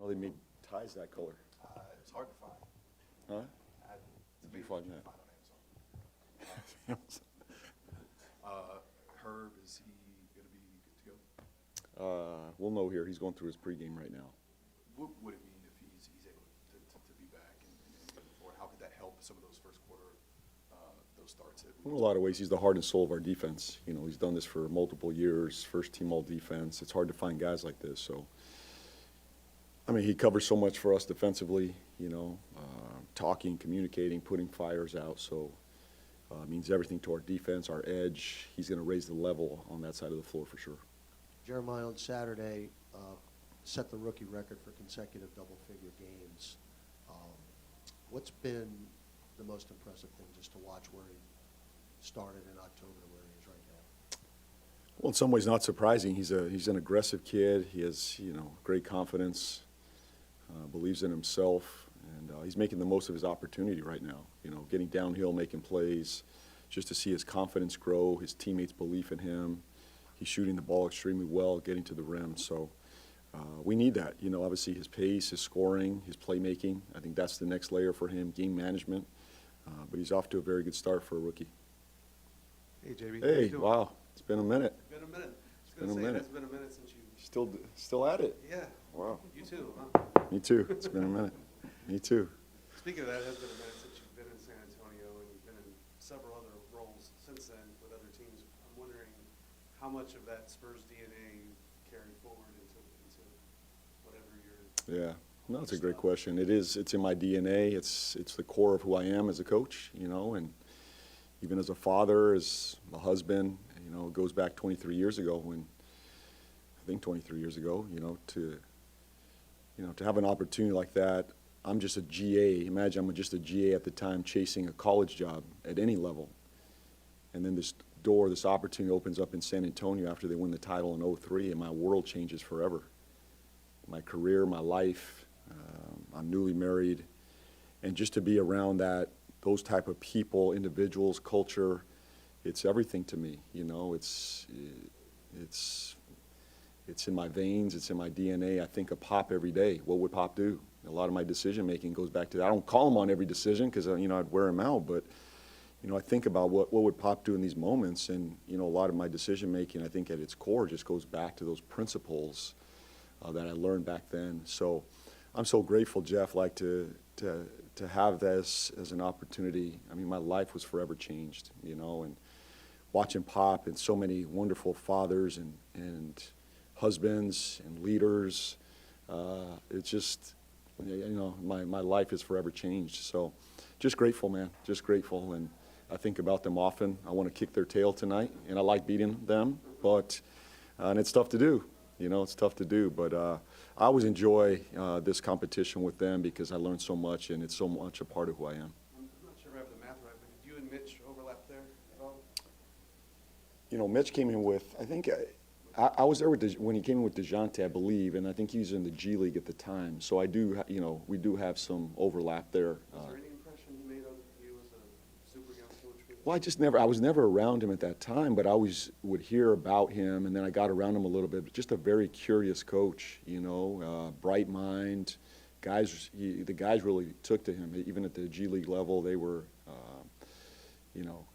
Oh, they made ties that color. It's hard to find. Huh? It's Did you amazing find to that? find on Amazon. Herb, is he going to be good to go? We'll know here. He's going through his pregame right now. What would it mean if he's able to be back and moving forward? How could that help some of those first quarter, those starts? In a lot of ways, he's the heart and soul of our defense. You know, he's done this for multiple years, first team all defense. It's hard to find guys like this. So, I mean, he covers so much for us defensively, you know, talking, communicating, putting fires out. So, it means everything to our defense, our edge. He's going to raise the level on that side of the floor for sure. Jeremiah on Saturday set the rookie record for consecutive double-figure games. What's been the most impressive thing just to watch where he started in October to where he is right now? Well, in some ways, not surprising. He's an aggressive kid. He has, you know, great confidence, believes in himself, and he's making the most of his opportunity right now. You know, getting downhill, making plays, just to see his confidence grow, his teammates' belief in him. He's shooting the ball extremely well, getting to the rim. So we need that. You know, obviously his pace, his scoring, his playmaking. I think that's the next layer for him, game management. But he's off to a very good start for a rookie. Hey, JB. How you Hey, doing? wow, it's been a minute. Been a minute. It's been a minute. It's been a minute since you. Still at it. Yeah. Wow. You too, huh? Me too. It's been a minute. Me too. Speaking of that, it has been a minute since you've been in San Antonio, and you've been in several other roles since then with other teams. I'm wondering how much of that Spurs DNA you carry forward into whatever you're. Yeah. No, it's a great question. It is. It's in my DNA. It's the core of who I am as a coach, you know, and even as a father, as a husband, you know, it goes back 23 years ago when, I think 23 years ago, to have an opportunity like that. I'm just a GA. Imagine I'm just a GA at the time chasing a college job at any level. And then this opportunity opens up in San Antonio after they win the title in '03, and my world changes forever. My career, my life, I'm newly married. And just to be around those type of people, individuals, culture, it's everything to me. You know, it's in my veins, it's in my DNA. I think of Pop every day. What would Pop do? A lot of my decision making goes back to that. I don't call him on every decision because I'd wear him out, but I think about what would Pop do in these moments, and a lot of my decision making, I think at its core, just goes back to those principles that I learned back then. So I'm so grateful, Jeff, to have this as an opportunity. I mean, my life was forever changed, and watching Pop and so many wonderful fathers and husbands and leaders, it's just, my life is forever changed. So just grateful, man, just grateful. And I think about them often. I want to kick their tail tonight, and I like beating them, but, and it's tough to do. It's tough to do, but I always enjoy this competition with them because I learn so much, and it's so much a part of who I am. I'm not sure if I have the math right, but did you and Mitch overlap there at all? Mitch came in with, I think, I was there when he came in with DeJounte, I believe, and I think he was in the G League at the time. So I do, we do have some overlap there. Was there any impression he made on you as a super young coach? Well, I was never around him at that time, but I always would hear about him, and then I got around him a little bit. But just a very curious coach, bright mind. The guys really took to him, even at the G League level. They were,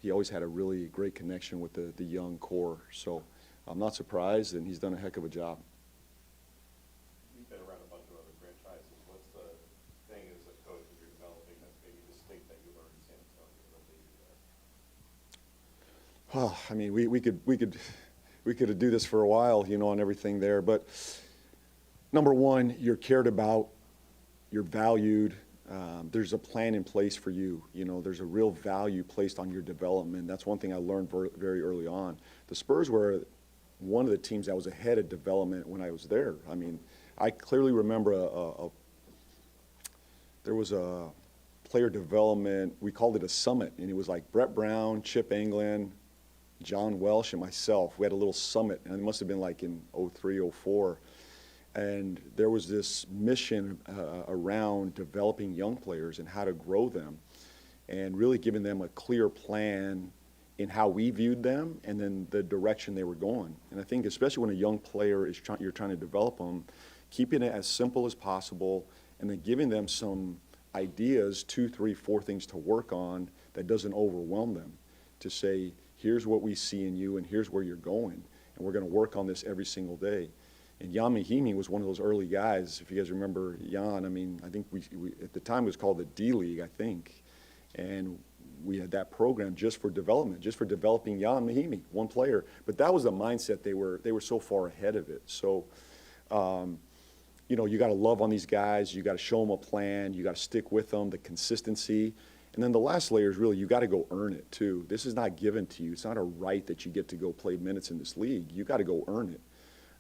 he always had a really great connection with the young core. So I'm not surprised, and he's done a heck of a job. You've been around a bunch of other franchises. What's the thing as a coach that you're developing that's maybe distinct that you learned in San Antonio that'll lead you there? Oh, I mean, we could do this for a while, on everything there. But number one, you're cared about, you're valued. There's a plan in place for you. There's a real value placed on your development. That's one thing I learned very early on. The Spurs were one of the teams that was ahead of development when I was there. I mean, I clearly remember there was a player development, we called it a summit, and it was like Brett Brown, Chip Engelland, John Welsh, and myself. We had a little summit, and it must have been like in '03, '04. And there was this mission around developing young players and how to grow them and really giving them a clear plan in how we viewed them and then the direction they were going. And I think especially when a young player you're trying to develop them, keeping it as simple as possible, and then giving them some ideas, 2, 3, 4 things to work on that doesn't overwhelm them, to say, here's what we see in you and here's where you're going, and we're going to work on this every single day. And Jan Mahimi was one of those early guys. If you guys remember Jan, I mean, I think we at the time it was called the D-League, I think, and we had that program just for development, just for developing Jan Mahimi, one player. But that was the mindset. They were so far ahead of it. So, you know, you got to love on these guys. You got to show them a plan. You got to stick with them, the consistency. And then the last layer is really you got to go earn it too. This is not given to you. It's not a right that you get to go play minutes in this league. You got to go earn it.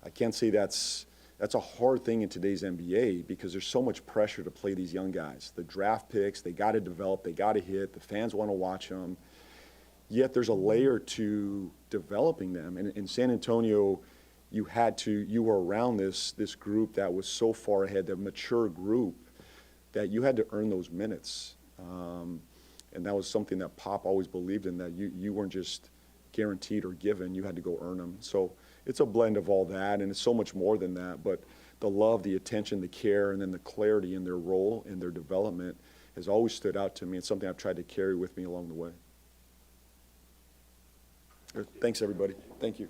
I can't say that's a hard thing in today's NBA because there's so much pressure to play these young guys. The draft picks, they got to develop, they got to hit, the fans want to watch them. Yet there's a layer to developing them. And in San Antonio, you were around this group that was so far ahead, the mature group, that you had to earn those minutes. And that was something that Pop always believed in, that you weren't just guaranteed or given, you had to go earn them. So it's a blend of all that, and it's so much more than that. But the love, the attention, the care, and then the clarity in their role and their development has always stood out to me. It's something I've tried to carry with me along the way. Thanks, everybody. Thank you.